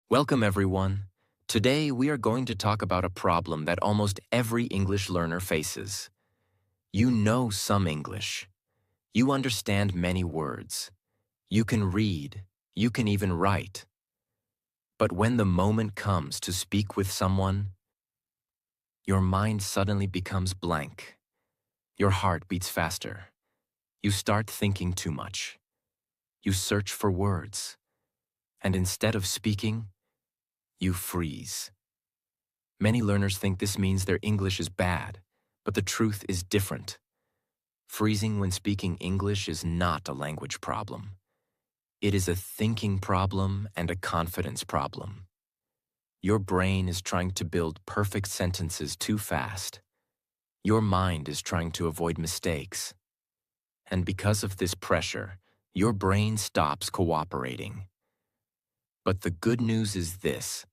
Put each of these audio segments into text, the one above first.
Welcome, everyone. Today, we are going to talk about a problem that almost every English learner faces. You know some English. You understand many words. You can read. You can even write. But when the moment comes to speak with someone, your mind suddenly becomes blank. Your heart beats faster. You start thinking too much. You search for words. And instead of speaking, you freeze. Many learners think this means their English is bad, but the truth is different. Freezing when speaking English is not a language problem. It is a thinking problem and a confidence problem. Your brain is trying to build perfect sentences too fast. Your mind is trying to avoid mistakes. And because of this pressure, your brain stops cooperating. But the good news is this.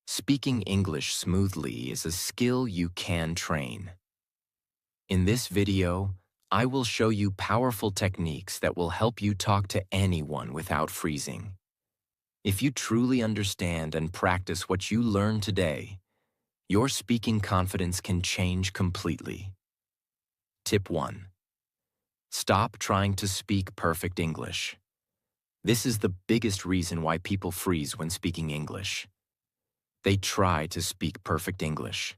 Speaking English smoothly is a skill you can train. In this video, I will show you powerful techniques that will help you talk to anyone without freezing. If you truly understand and practice what you learn today, your speaking confidence can change completely. Tip 1. Stop trying to speak perfect English. This is the biggest reason why people freeze when speaking English. They try to speak perfect English.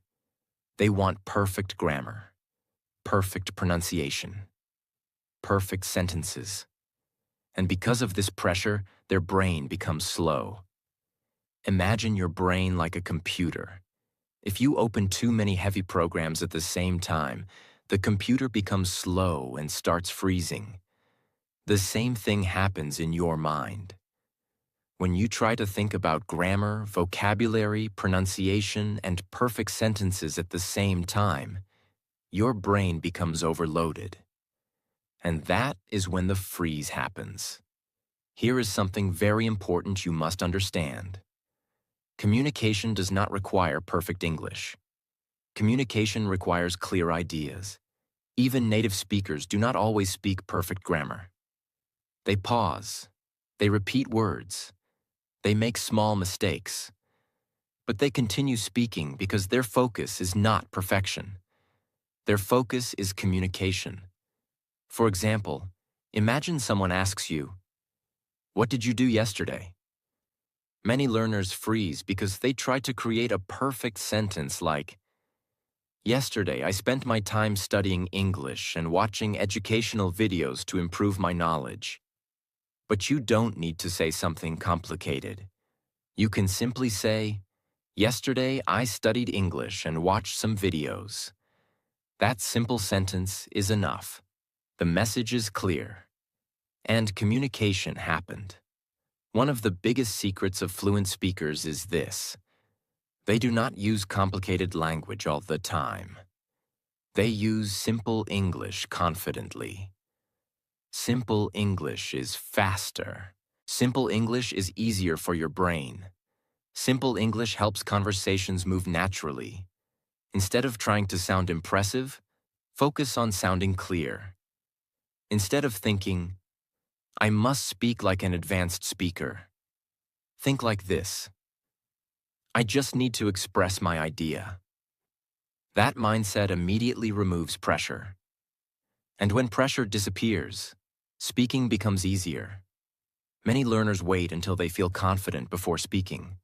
They want perfect grammar, perfect pronunciation, perfect sentences. And because of this pressure, their brain becomes slow. Imagine your brain like a computer. If you open too many heavy programs at the same time, the computer becomes slow and starts freezing. The same thing happens in your mind. When you try to think about grammar, vocabulary, pronunciation, and perfect sentences at the same time, your brain becomes overloaded. And that is when the freeze happens. Here is something very important you must understand. Communication does not require perfect English. Communication requires clear ideas. Even native speakers do not always speak perfect grammar. They pause. They repeat words. They make small mistakes. But they continue speaking because their focus is not perfection. Their focus is communication. For example, imagine someone asks you, "What did you do yesterday?" Many learners freeze because they try to create a perfect sentence like, "Yesterday, I spent my time studying English and watching educational videos to improve my knowledge." But you don't need to say something complicated. You can simply say, "Yesterday, I studied English and watched some videos." That simple sentence is enough. The message is clear. And communication happened. One of the biggest secrets of fluent speakers is this. They do not use complicated language all the time. They use simple English confidently. Simple English is faster. Simple English is easier for your brain. Simple English helps conversations move naturally. Instead of trying to sound impressive, focus on sounding clear. Instead of thinking, "I must speak like an advanced speaker," think like this. "I just need to express my idea." That mindset immediately removes pressure. And when pressure disappears, speaking becomes easier. Many learners wait until they feel confident before speaking.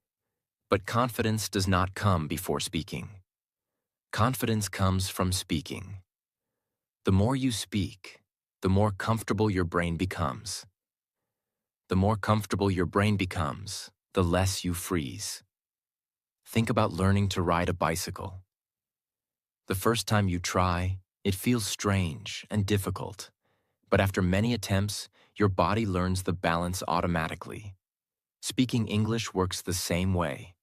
But confidence does not come before speaking. Confidence comes from speaking. The more you speak, the more comfortable your brain becomes. The more comfortable your brain becomes, the less you freeze. Think about learning to ride a bicycle. The first time you try, it feels strange and difficult. But after many attempts, your body learns the balance automatically. Speaking English works the same way.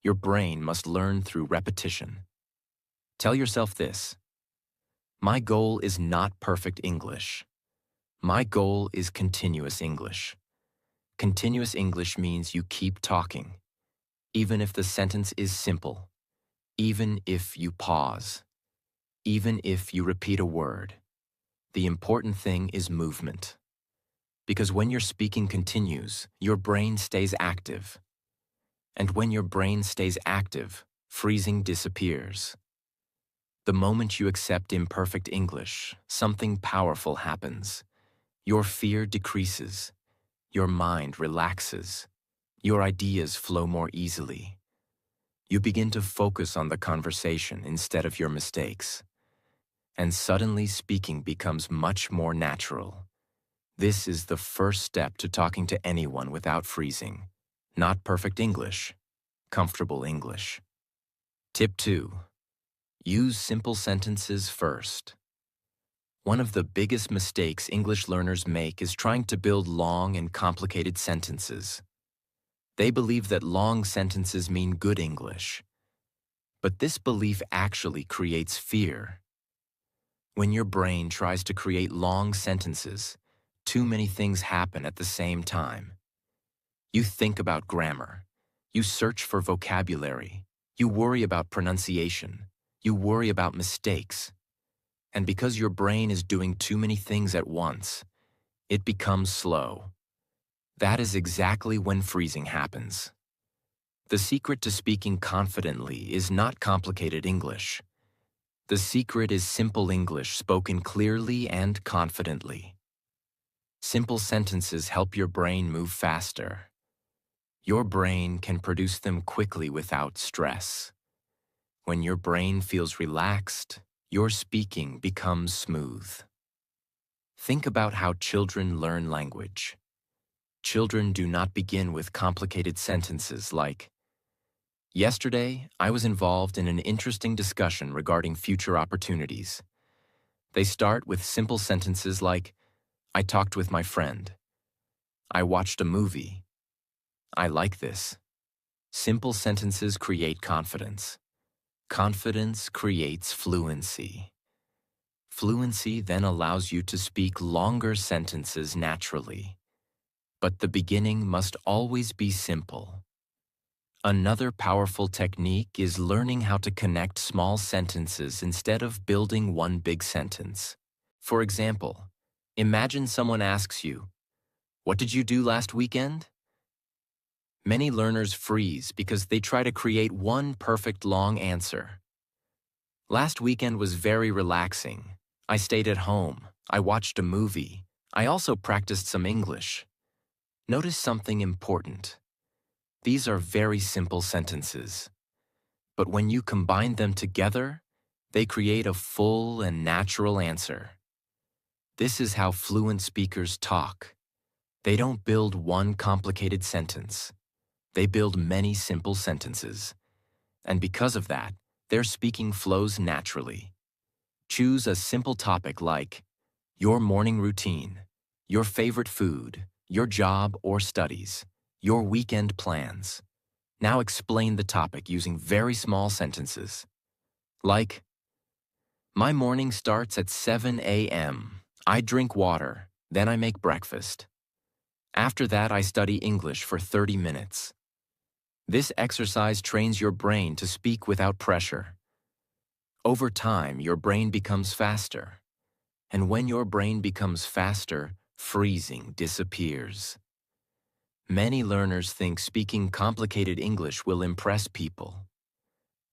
Your brain must learn through repetition. Tell yourself this. My goal is not perfect English. My goal is continuous English. Continuous English means you keep talking, even if the sentence is simple, even if you pause, even if you repeat a word. The important thing is movement. Because when your speaking continues, your brain stays active. And when your brain stays active, freezing disappears. The moment you accept imperfect English, something powerful happens. Your fear decreases. Your mind relaxes. Your ideas flow more easily. You begin to focus on the conversation instead of your mistakes. And suddenly speaking becomes much more natural. This is the first step to talking to anyone without freezing. Not perfect English, comfortable English. Tip 2. Use simple sentences first. One of the biggest mistakes English learners make is trying to build long and complicated sentences. They believe that long sentences mean good English. But this belief actually creates fear. When your brain tries to create long sentences, too many things happen at the same time. You think about grammar. You search for vocabulary. You worry about pronunciation. You worry about mistakes. And because your brain is doing too many things at once, it becomes slow. That is exactly when freezing happens. The secret to speaking confidently is not complicated English. The secret is simple English spoken clearly and confidently. Simple sentences help your brain move faster. Your brain can produce them quickly without stress. When your brain feels relaxed, your speaking becomes smooth. Think about how children learn language. Children do not begin with complicated sentences like, "Yesterday, I was involved in an interesting discussion regarding future opportunities." They start with simple sentences like, "I talked with my friend." "I watched a movie." "I like this." Simple sentences create confidence. Confidence creates fluency. Fluency then allows you to speak longer sentences naturally. But the beginning must always be simple. Another powerful technique is learning how to connect small sentences instead of building one big sentence. For example, imagine someone asks you, "What did you do last weekend?" Many learners freeze because they try to create one perfect long answer. "Last weekend was very relaxing. I stayed at home. I watched a movie. I also practiced some English." Notice something important. These are very simple sentences. But when you combine them together, they create a full and natural answer. This is how fluent speakers talk. They don't build one complicated sentence. They build many simple sentences. And because of that, their speaking flows naturally. Choose a simple topic like your morning routine, your favorite food, your job or studies, your weekend plans. Now explain the topic using very small sentences. Like, "My morning starts at 7 a.m. I drink water, then I make breakfast. After that, I study English for 30 minutes. This exercise trains your brain to speak without pressure. Over time, your brain becomes faster. And when your brain becomes faster, freezing disappears." Many learners think speaking complicated English will impress people.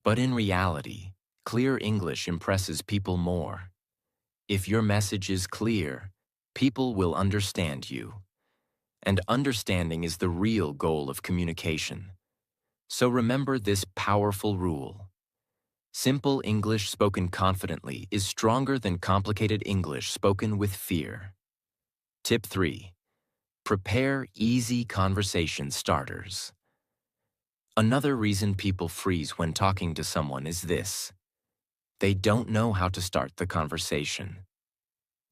But in reality, clear English impresses people more. If your message is clear, people will understand you. And understanding is the real goal of communication. So remember this powerful rule. Simple English spoken confidently is stronger than complicated English spoken with fear. Tip 3. Prepare easy conversation starters. Another reason people freeze when talking to someone is this. They don't know how to start the conversation.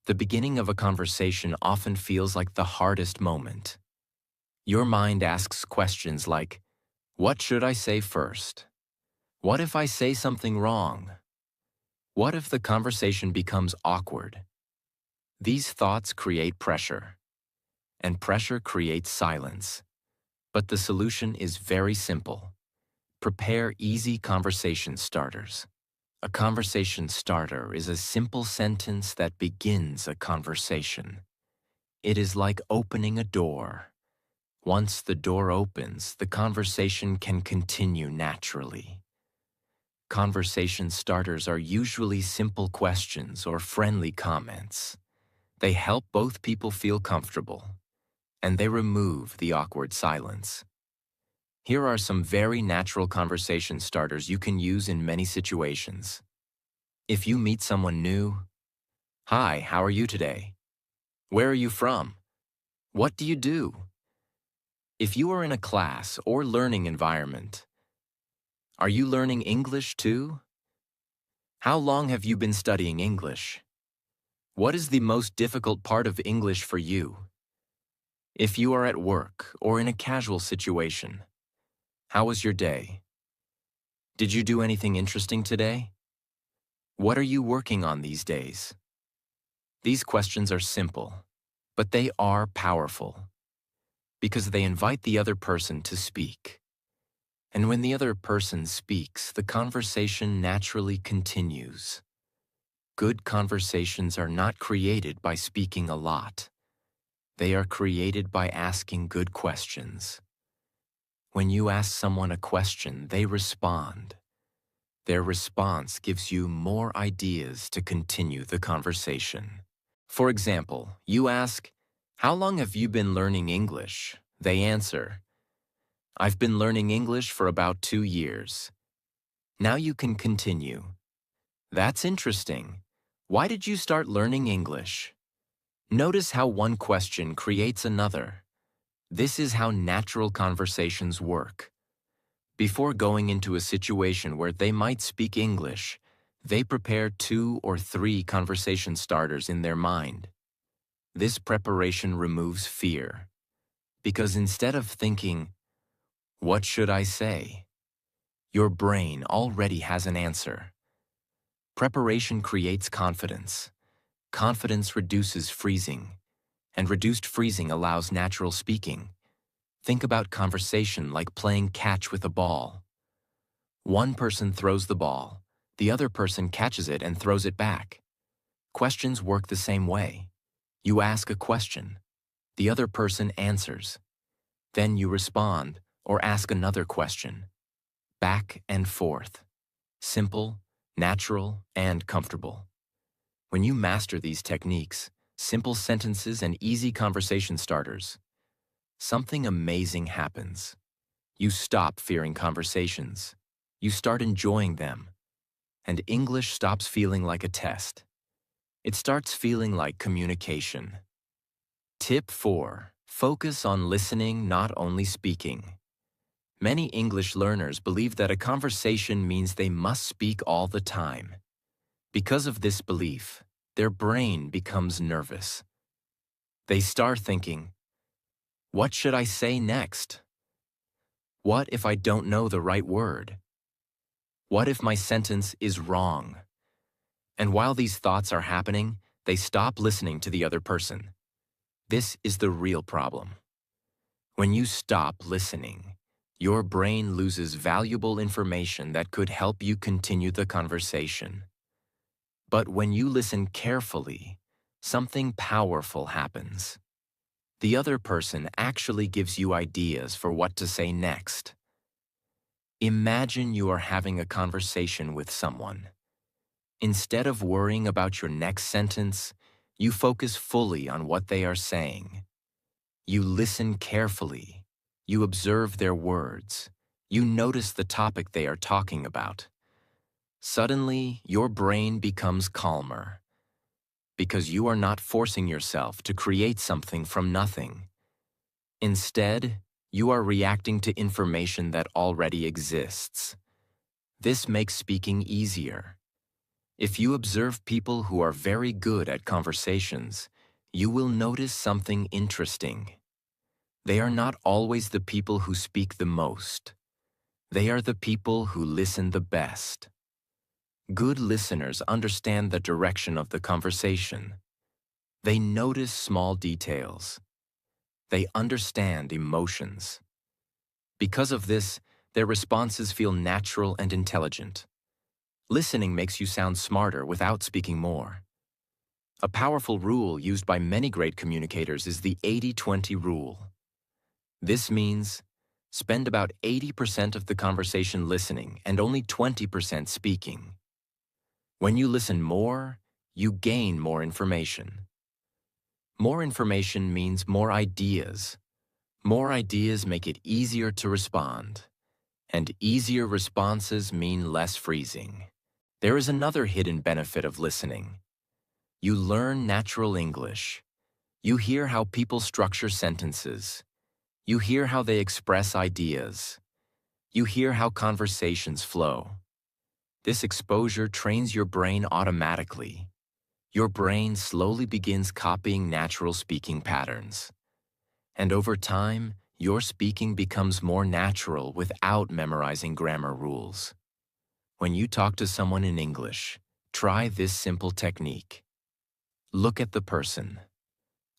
The beginning of a conversation often feels like the hardest moment. Your mind asks questions like, "What should I say first? What if I say something wrong? What if the conversation becomes awkward?" These thoughts create pressure, and pressure creates silence. But the solution is very simple. Prepare easy conversation starters. A conversation starter is a simple sentence that begins a conversation. It is like opening a door. Once the door opens, the conversation can continue naturally. Conversation starters are usually simple questions or friendly comments. They help both people feel comfortable, and they remove the awkward silence. Here are some very natural conversation starters you can use in many situations. If you meet someone new, "Hi, how are you today? Where are you from? What do you do?" If you are in a class or learning environment, "Are you learning English too? How long have you been studying English? What is the most difficult part of English for you?" If you are at work or in a casual situation, "How was your day? Did you do anything interesting today? What are you working on these days?" These questions are simple, but they are powerful because they invite the other person to speak. And when the other person speaks, the conversation naturally continues. Good conversations are not created by speaking a lot. They are created by asking good questions. When you ask someone a question, they respond. Their response gives you more ideas to continue the conversation. For example, you ask, "How long have you been learning English?" They answer, "I've been learning English for about 2 years." Now you can continue. "That's interesting. Why did you start learning English?" Notice how one question creates another. This is how natural conversations work. Before going into a situation where they might speak English, they prepare 2 or 3 conversation starters in their mind. This preparation removes fear, because instead of thinking, "What should I say?" your brain already has an answer. Preparation creates confidence. Confidence reduces freezing, and reduced freezing allows natural speaking. Think about conversation like playing catch with a ball. One person throws the ball, the other person catches it and throws it back. Questions work the same way. You ask a question, the other person answers. Then you respond or ask another question. Back and forth. Simple, natural, and comfortable. When you master these techniques, simple sentences and easy conversation starters, something amazing happens. You stop fearing conversations. You start enjoying them. And English stops feeling like a test. It starts feeling like communication. Tip 4. Focus on listening, not only speaking. Many English learners believe that a conversation means they must speak all the time. Because of this belief, their brain becomes nervous. They start thinking, "What should I say next? What if I don't know the right word? What if my sentence is wrong?" And while these thoughts are happening, they stop listening to the other person. This is the real problem. When you stop listening, your brain loses valuable information that could help you continue the conversation. But when you listen carefully, something powerful happens. The other person actually gives you ideas for what to say next. Imagine you are having a conversation with someone. Instead of worrying about your next sentence, you focus fully on what they are saying. You listen carefully. You observe their words. You notice the topic they are talking about. Suddenly, your brain becomes calmer because you are not forcing yourself to create something from nothing. Instead, you are reacting to information that already exists. This makes speaking easier. If you observe people who are very good at conversations, you will notice something interesting. They are not always the people who speak the most. They are the people who listen the best. Good listeners understand the direction of the conversation. They notice small details. They understand emotions. Because of this, their responses feel natural and intelligent. Listening makes you sound smarter without speaking more. A powerful rule used by many great communicators is the 80-20 rule. This means spend about 80% of the conversation listening and only 20% speaking. When you listen more, you gain more information. More information means more ideas. More ideas make it easier to respond, and easier responses mean less freezing. There is another hidden benefit of listening. You learn natural English. You hear how people structure sentences. You hear how they express ideas. You hear how conversations flow. This exposure trains your brain automatically. Your brain slowly begins copying natural speaking patterns. And over time, your speaking becomes more natural without memorizing grammar rules. When you talk to someone in English, try this simple technique. Look at the person.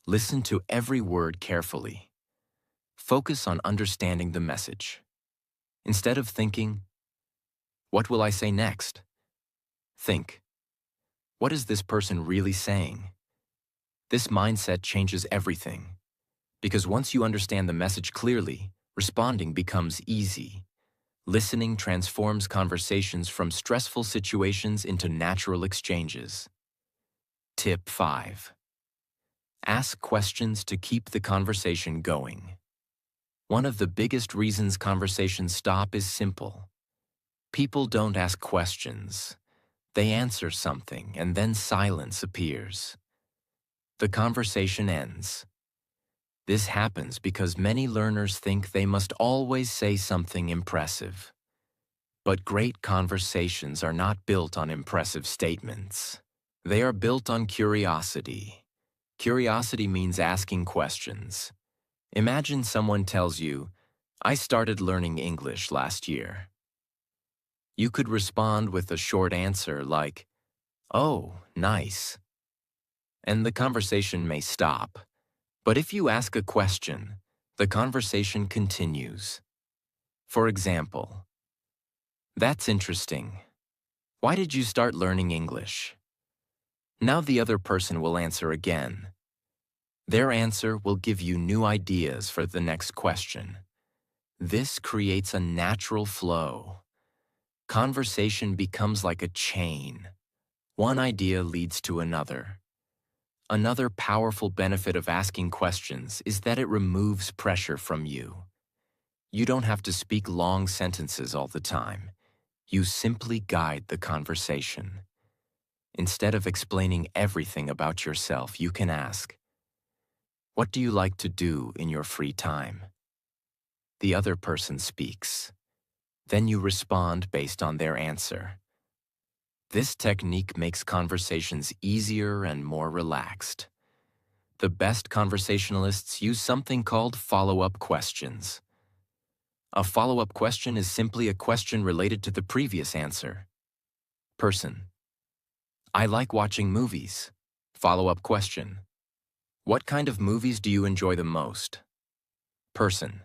Listen to every word carefully. Focus on understanding the message. Instead of thinking, "What will I say next?" Think, "What is this person really saying?" This mindset changes everything. Because once you understand the message clearly, responding becomes easy. Listening transforms conversations from stressful situations into natural exchanges. Tip 5. Ask questions to keep the conversation going. One of the biggest reasons conversations stop is simple. People don't ask questions. They answer something, and then silence appears. The conversation ends. This happens because many learners think they must always say something impressive. But great conversations are not built on impressive statements. They are built on curiosity. Curiosity means asking questions. Imagine someone tells you, "I started learning English last year." You could respond with a short answer like, "Oh, nice." And the conversation may stop. But if you ask a question, the conversation continues. For example, "That's interesting. Why did you start learning English?" Now the other person will answer again. Their answer will give you new ideas for the next question. This creates a natural flow. Conversation becomes like a chain. One idea leads to another. Another powerful benefit of asking questions is that it removes pressure from you. You don't have to speak long sentences all the time. You simply guide the conversation. Instead of explaining everything about yourself, you can ask, "What do you like to do in your free time?" The other person speaks. Then you respond based on their answer. This technique makes conversations easier and more relaxed. The best conversationalists use something called follow-up questions. A follow-up question is simply a question related to the previous answer. Person: I like watching movies. Follow-up question: What kind of movies do you enjoy the most? Person: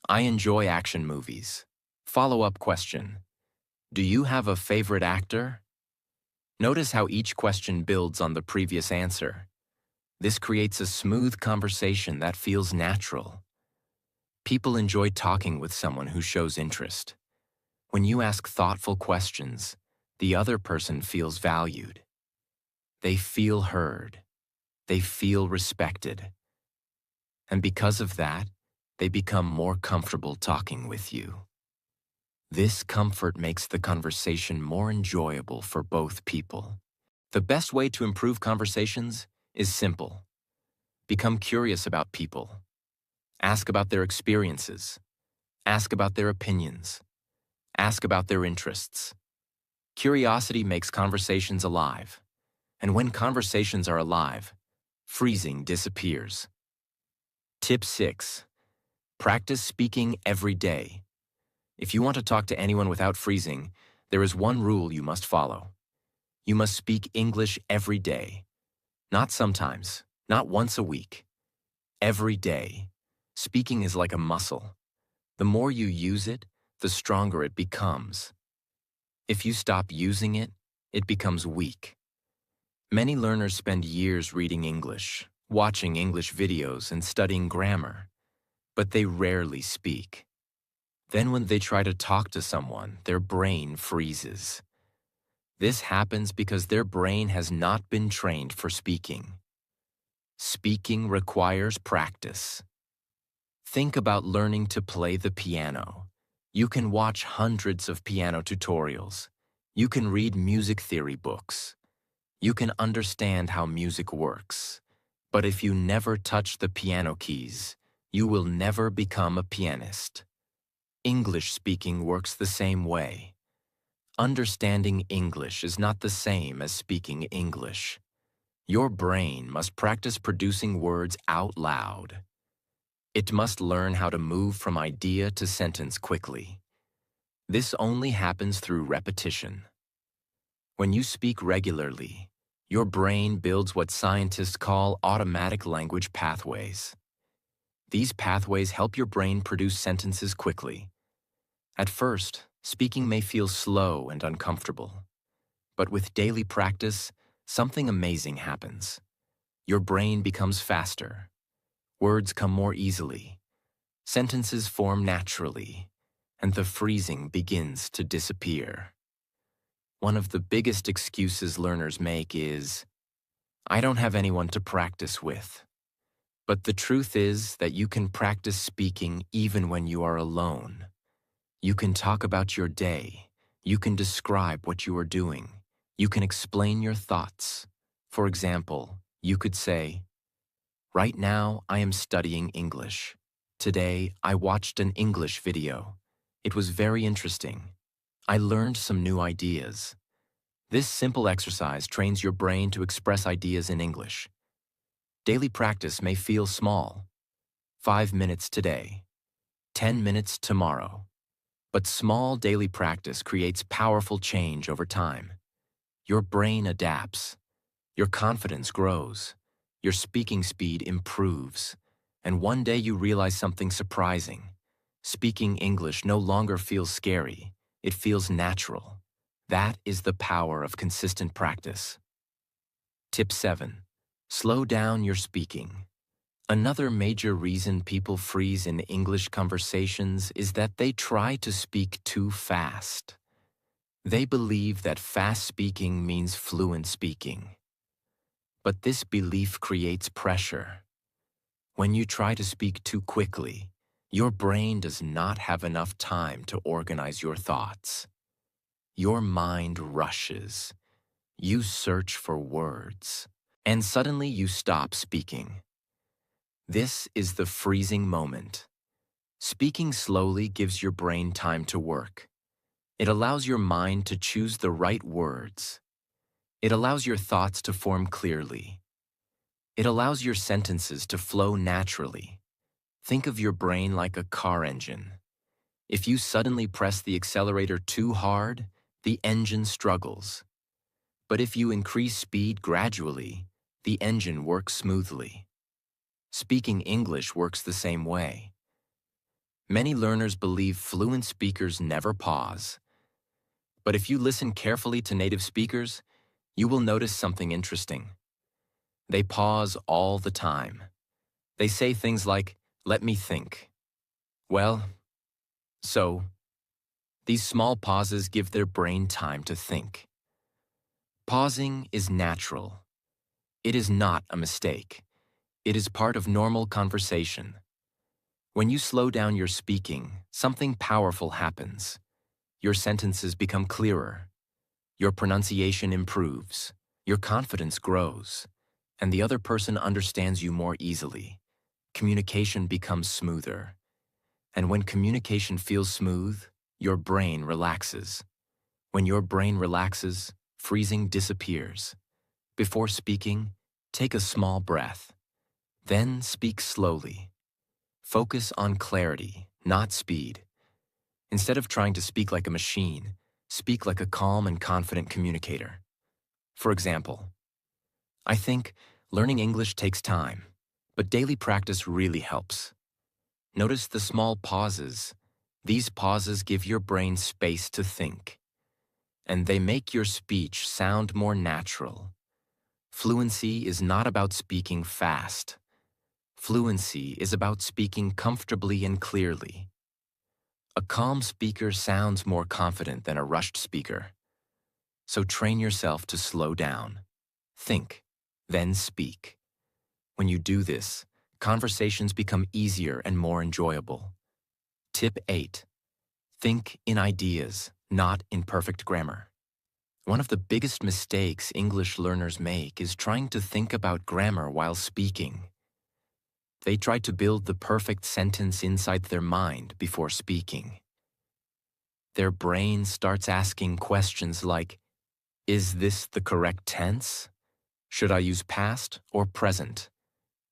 I enjoy action movies. Follow-up question: Do you have a favorite actor? Notice how each question builds on the previous answer. This creates a smooth conversation that feels natural. People enjoy talking with someone who shows interest. When you ask thoughtful questions, the other person feels valued. They feel heard. They feel respected. And because of that, they become more comfortable talking with you. This comfort makes the conversation more enjoyable for both people. The best way to improve conversations is simple. Become curious about people. Ask about their experiences. Ask about their opinions. Ask about their interests. Curiosity makes conversations alive. And when conversations are alive, freezing disappears. Tip 6. Practice speaking every day. If you want to talk to anyone without freezing, there is one rule you must follow. You must speak English every day. Not sometimes, not once a week. Every day. Speaking is like a muscle. The more you use it, the stronger it becomes. If you stop using it, it becomes weak. Many learners spend years reading English, watching English videos, and studying grammar. but they rarely speak. Then when they try to talk to someone, their brain freezes. This happens because their brain has not been trained for speaking. Speaking requires practice. Think about learning to play the piano. You can watch hundreds of piano tutorials. You can read music theory books. You can understand how music works. But if you never touch the piano keys, you will never become a pianist. English speaking works the same way. Understanding English is not the same as speaking English. Your brain must practice producing words out loud. It must learn how to move from idea to sentence quickly. This only happens through repetition. When you speak regularly, your brain builds what scientists call automatic language pathways. These pathways help your brain produce sentences quickly. At first, speaking may feel slow and uncomfortable. But with daily practice, something amazing happens. Your brain becomes faster. Words come more easily. Sentences form naturally, and the freezing begins to disappear. One of the biggest excuses learners make is, "I don't have anyone to practice with." But the truth is that you can practice speaking even when you are alone. You can talk about your day. You can describe what you are doing. You can explain your thoughts. For example, you could say, "Right now, I am studying English. Today, I watched an English video. It was very interesting. I learned some new ideas." This simple exercise trains your brain to express ideas in English. Daily practice may feel small. 5 minutes today, 10 minutes tomorrow. But small daily practice creates powerful change over time. Your brain adapts. Your confidence grows. Your speaking speed improves. And one day you realize something surprising. Speaking English no longer feels scary. It feels natural. That is the power of consistent practice. Tip 7. Slow down your speaking. Another major reason people freeze in English conversations is that they try to speak too fast. They believe that fast speaking means fluent speaking. But this belief creates pressure. When you try to speak too quickly, your brain does not have enough time to organize your thoughts. Your mind rushes. You search for words, and suddenly you stop speaking. This is the freezing moment. Speaking slowly gives your brain time to work. It allows your mind to choose the right words. It allows your thoughts to form clearly. It allows your sentences to flow naturally. Think of your brain like a car engine. If you suddenly press the accelerator too hard, the engine struggles. But if you increase speed gradually, the engine works smoothly. Speaking English works the same way. Many learners believe fluent speakers never pause. But if you listen carefully to native speakers, you will notice something interesting. They pause all the time. They say things like, "Let me think." "Well, so." These small pauses give their brain time to think. Pausing is natural. It is not a mistake. It is part of normal conversation. When you slow down your speaking, something powerful happens. Your sentences become clearer. Your pronunciation improves. Your confidence grows. And the other person understands you more easily. Communication becomes smoother. And when communication feels smooth, your brain relaxes. When your brain relaxes, freezing disappears. Before speaking, take a small breath. Then speak slowly. Focus on clarity, not speed. Instead of trying to speak like a machine, speak like a calm and confident communicator. For example, "I think learning English takes time, but daily practice really helps." Notice the small pauses. These pauses give your brain space to think, and they make your speech sound more natural. Fluency is not about speaking fast. Fluency is about speaking comfortably and clearly. A calm speaker sounds more confident than a rushed speaker. So train yourself to slow down. Think, then speak. When you do this, conversations become easier and more enjoyable. Tip 8. Think in ideas, not in perfect grammar. One of the biggest mistakes English learners make is trying to think about grammar while speaking. They try to build the perfect sentence inside their mind before speaking. Their brain starts asking questions like, is this the correct tense? Should I use past or present?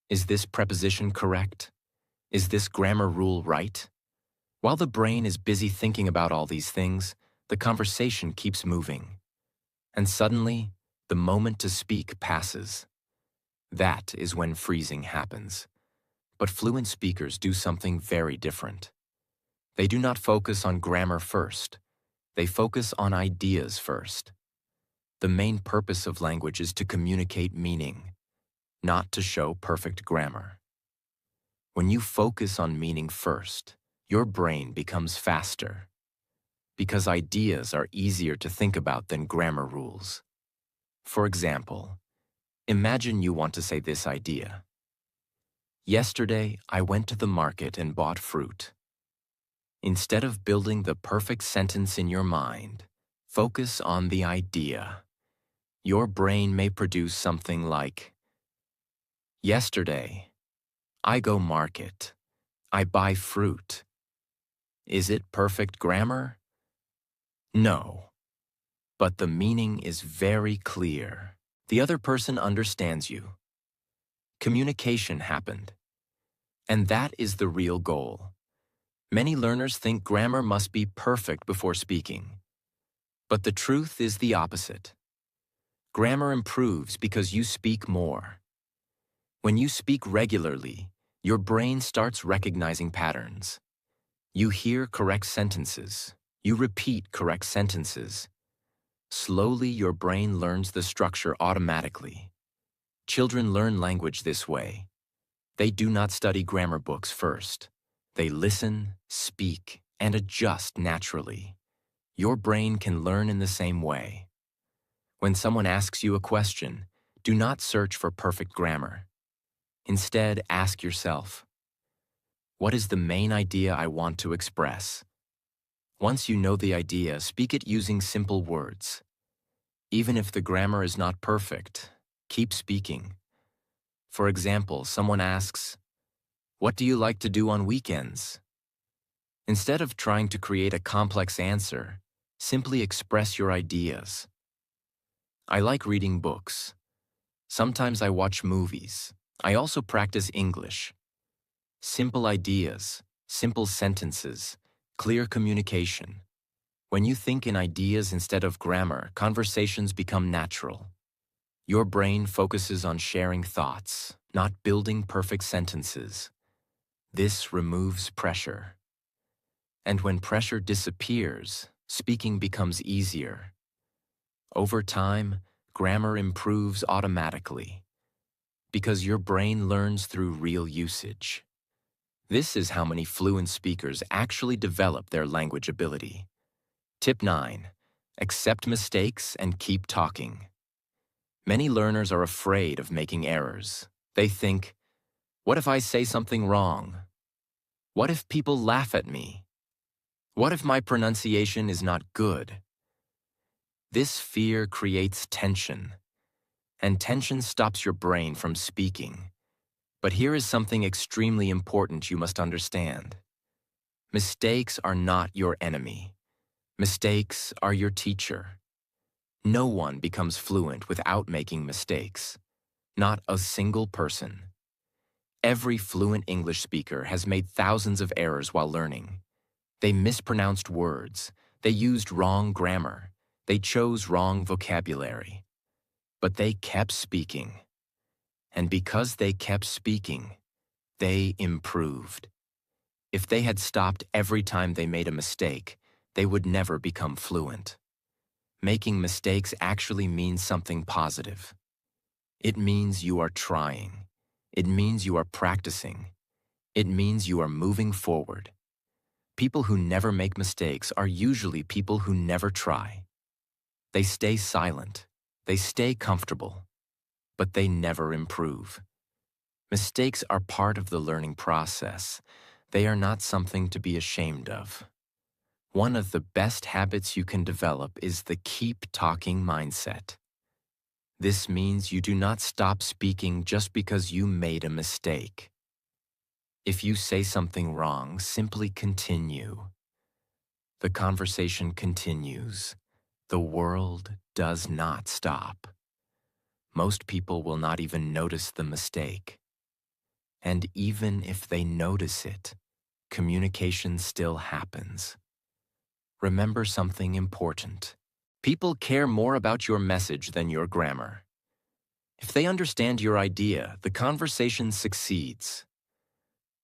Is this preposition correct? Is this grammar rule right? While the brain is busy thinking about all these things, the conversation keeps moving. And suddenly, the moment to speak passes. That is when freezing happens. But fluent speakers do something very different. They do not focus on grammar first. They focus on ideas first. The main purpose of language is to communicate meaning, not to show perfect grammar. When you focus on meaning first, your brain becomes faster, because ideas are easier to think about than grammar rules. For example, imagine you want to say this idea. Yesterday, I went to the market and bought fruit. Instead of building the perfect sentence in your mind, focus on the idea. Your brain may produce something like, yesterday, I go market. I buy fruit. Is it perfect grammar? No. But the meaning is very clear. The other person understands you. Communication happened. And that is the real goal. Many learners think grammar must be perfect before speaking. But the truth is the opposite. Grammar improves because you speak more. When you speak regularly, your brain starts recognizing patterns. You hear correct sentences. You repeat correct sentences. Slowly, your brain learns the structure automatically. Children learn language this way. They do not study grammar books first. They listen, speak, and adjust naturally. Your brain can learn in the same way. When someone asks you a question, do not search for perfect grammar. Instead, ask yourself, what is the main idea I want to express? Once you know the idea, speak it using simple words. Even if the grammar is not perfect, keep speaking. For example, someone asks, what do you like to do on weekends? Instead of trying to create a complex answer, simply express your ideas. I like reading books. Sometimes I watch movies. I also practice English. Simple ideas, simple sentences, clear communication. When you think in ideas instead of grammar, conversations become natural. Your brain focuses on sharing thoughts, not building perfect sentences. This removes pressure. And when pressure disappears, speaking becomes easier. Over time, grammar improves automatically, because your brain learns through real usage. This is how many fluent speakers actually develop their language ability. Tip 9. Accept mistakes and keep talking. Many learners are afraid of making errors. They think, what if I say something wrong? What if people laugh at me? What if my pronunciation is not good? This fear creates tension, and tension stops your brain from speaking. But here is something extremely important you must understand. Mistakes are not your enemy. Mistakes are your teacher. No one becomes fluent without making mistakes. Not a single person. Every fluent English speaker has made thousands of errors while learning. They mispronounced words. They used wrong grammar. They chose wrong vocabulary. But they kept speaking. And because they kept speaking, they improved. If they had stopped every time they made a mistake, they would never become fluent. Making mistakes actually means something positive. It means you are trying. It means you are practicing. It means you are moving forward. People who never make mistakes are usually people who never try. They stay silent. They stay comfortable. But they never improve. Mistakes are part of the learning process. They are not something to be ashamed of. One of the best habits you can develop is the keep talking mindset. This means you do not stop speaking just because you made a mistake. If you say something wrong, simply continue. The conversation continues. The world does not stop. Most people will not even notice the mistake. And even if they notice it, communication still happens. Remember something important. People care more about your message than your grammar. If they understand your idea, the conversation succeeds.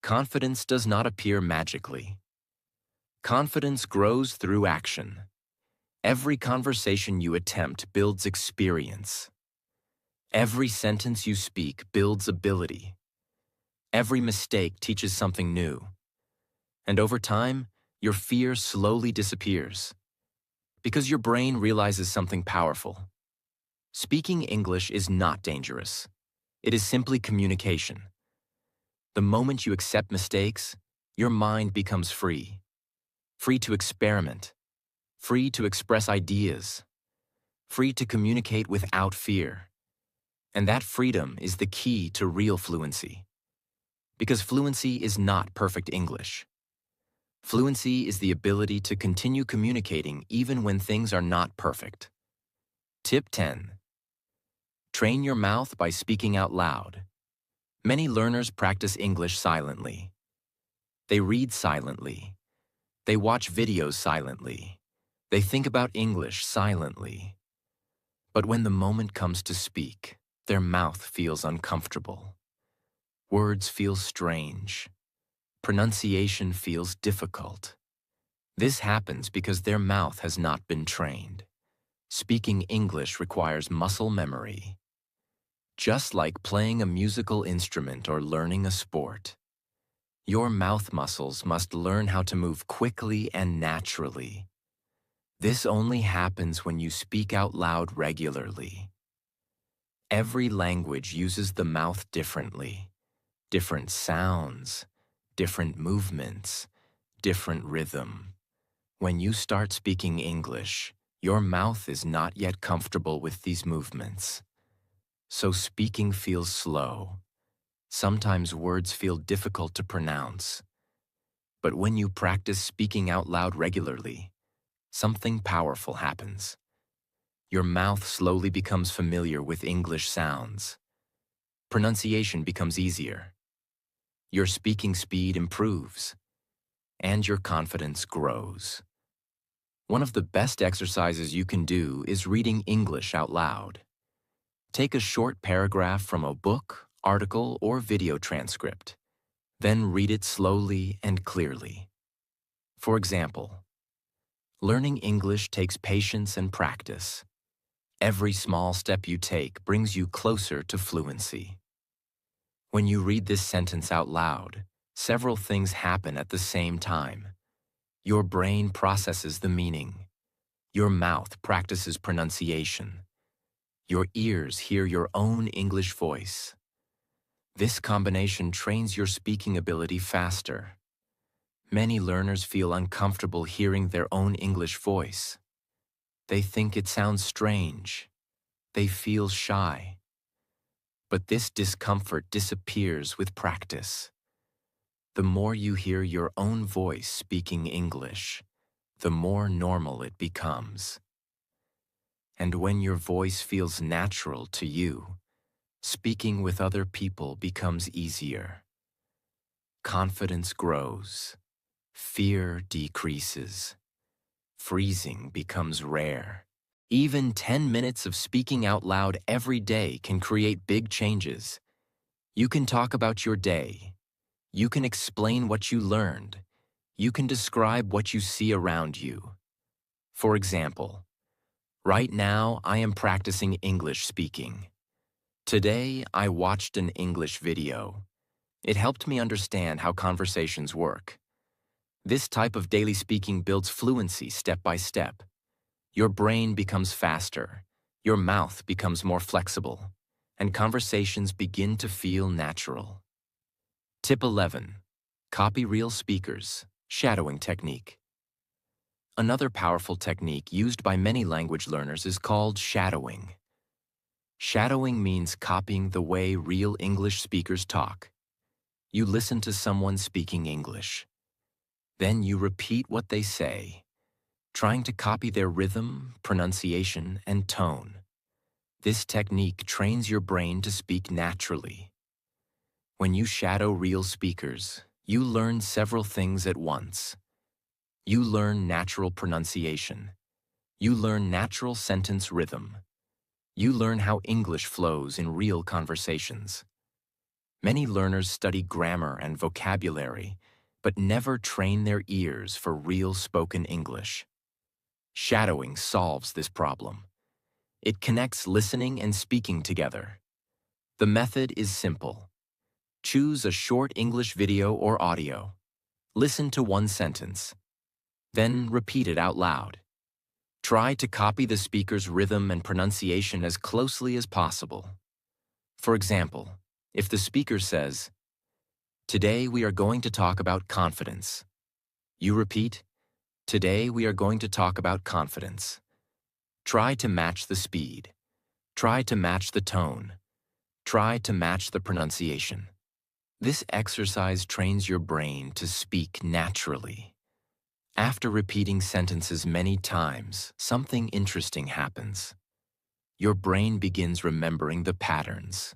Confidence does not appear magically. Confidence grows through action. Every conversation you attempt builds experience. Every sentence you speak builds ability. Every mistake teaches something new. And over time, your fear slowly disappears. Because your brain realizes something powerful. Speaking English is not dangerous. It is simply communication. The moment you accept mistakes, your mind becomes free. Free to experiment. Free to express ideas. Free to communicate without fear. And that freedom is the key to real fluency. Because fluency is not perfect English. Fluency is the ability to continue communicating even when things are not perfect. Tip 10. Train your mouth by speaking out loud. Many learners practice English silently. They read silently. They watch videos silently. They think about English silently. But when the moment comes to speak, their mouth feels uncomfortable. Words feel strange. Pronunciation feels difficult. This happens because their mouth has not been trained. Speaking English requires muscle memory. Just like playing a musical instrument or learning a sport, your mouth muscles must learn how to move quickly and naturally. This only happens when you speak out loud regularly. Every language uses the mouth differently. Different sounds, different movements, different rhythm. When you start speaking English, your mouth is not yet comfortable with these movements. So speaking feels slow. Sometimes words feel difficult to pronounce. But when you practice speaking out loud regularly, something powerful happens. Your mouth slowly becomes familiar with English sounds. Pronunciation becomes easier. Your speaking speed improves, and your confidence grows. One of the best exercises you can do is reading English out loud. Take a short paragraph from a book, article, or video transcript. Then read it slowly and clearly. For example, learning English takes patience and practice. Every small step you take brings you closer to fluency. When you read this sentence out loud, several things happen at the same time. Your brain processes the meaning. Your mouth practices pronunciation. Your ears hear your own English voice. This combination trains your speaking ability faster. Many learners feel uncomfortable hearing their own English voice. They think it sounds strange. They feel shy. But this discomfort disappears with practice. The more you hear your own voice speaking English, the more normal it becomes. And when your voice feels natural to you, speaking with other people becomes easier. Confidence grows. Fear decreases. Freezing becomes rare. Even 10 minutes of speaking out loud every day can create big changes. You can talk about your day. You can explain what you learned. You can describe what you see around you. For example, right now I am practicing English speaking. Today, I watched an English video. It helped me understand how conversations work. This type of daily speaking builds fluency step by step. Your brain becomes faster, your mouth becomes more flexible, and conversations begin to feel natural. Tip 11. Copy real speakers. Shadowing technique. Another powerful technique used by many language learners is called shadowing. Shadowing means copying the way real English speakers talk. You listen to someone speaking English. Then you repeat what they say, trying to copy their rhythm, pronunciation, and tone. This technique trains your brain to speak naturally. When you shadow real speakers, you learn several things at once. You learn natural pronunciation. You learn natural sentence rhythm. You learn how English flows in real conversations. Many learners study grammar and vocabulary, but never train their ears for real spoken English. Shadowing solves this problem. It connects listening and speaking together. The method is simple. Choose a short English video or audio. Listen to one sentence. Then repeat it out loud. Try to copy the speaker's rhythm and pronunciation as closely as possible. For example, if the speaker says, "Today we are going to talk about confidence," you repeat, "Today we are going to talk about confidence." Try to match the speed. Try to match the tone. Try to match the pronunciation. This exercise trains your brain to speak naturally. After repeating sentences many times, something interesting happens. Your brain begins remembering the patterns.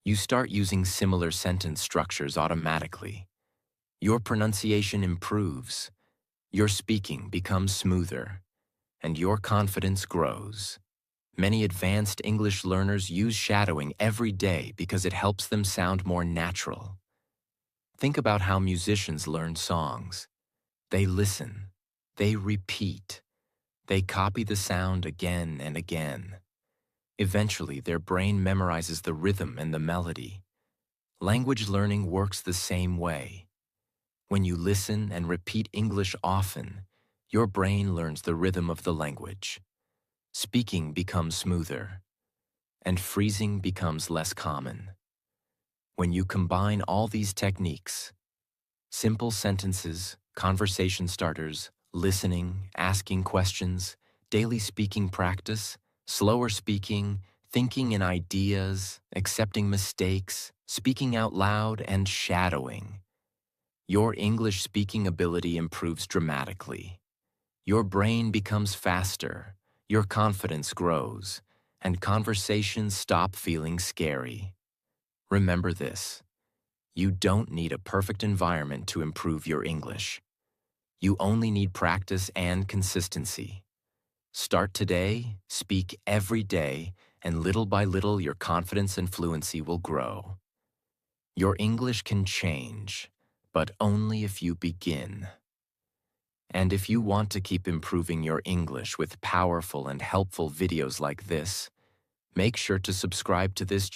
You start using similar sentence structures automatically. Your pronunciation improves, your speaking becomes smoother, and your confidence grows. Many advanced English learners use shadowing every day because it helps them sound more natural. Think about how musicians learn songs. They listen, they repeat, they copy the sound again and again. Eventually, their brain memorizes the rhythm and the melody. Language learning works the same way. When you listen and repeat English often, your brain learns the rhythm of the language. Speaking becomes smoother, and freezing becomes less common. When you combine all these techniques, simple sentences, conversation starters, listening, asking questions, daily speaking practice, slower speaking, thinking in ideas, accepting mistakes, speaking out loud, and shadowing, your English speaking ability improves dramatically. Your brain becomes faster, your confidence grows, and conversations stop feeling scary. Remember this: you don't need a perfect environment to improve your English. You only need practice and consistency. Start today, speak every day, and little by little your confidence and fluency will grow. Your English can change, but only if you begin. And if you want to keep improving your English with powerful and helpful videos like this, make sure to subscribe to this channel.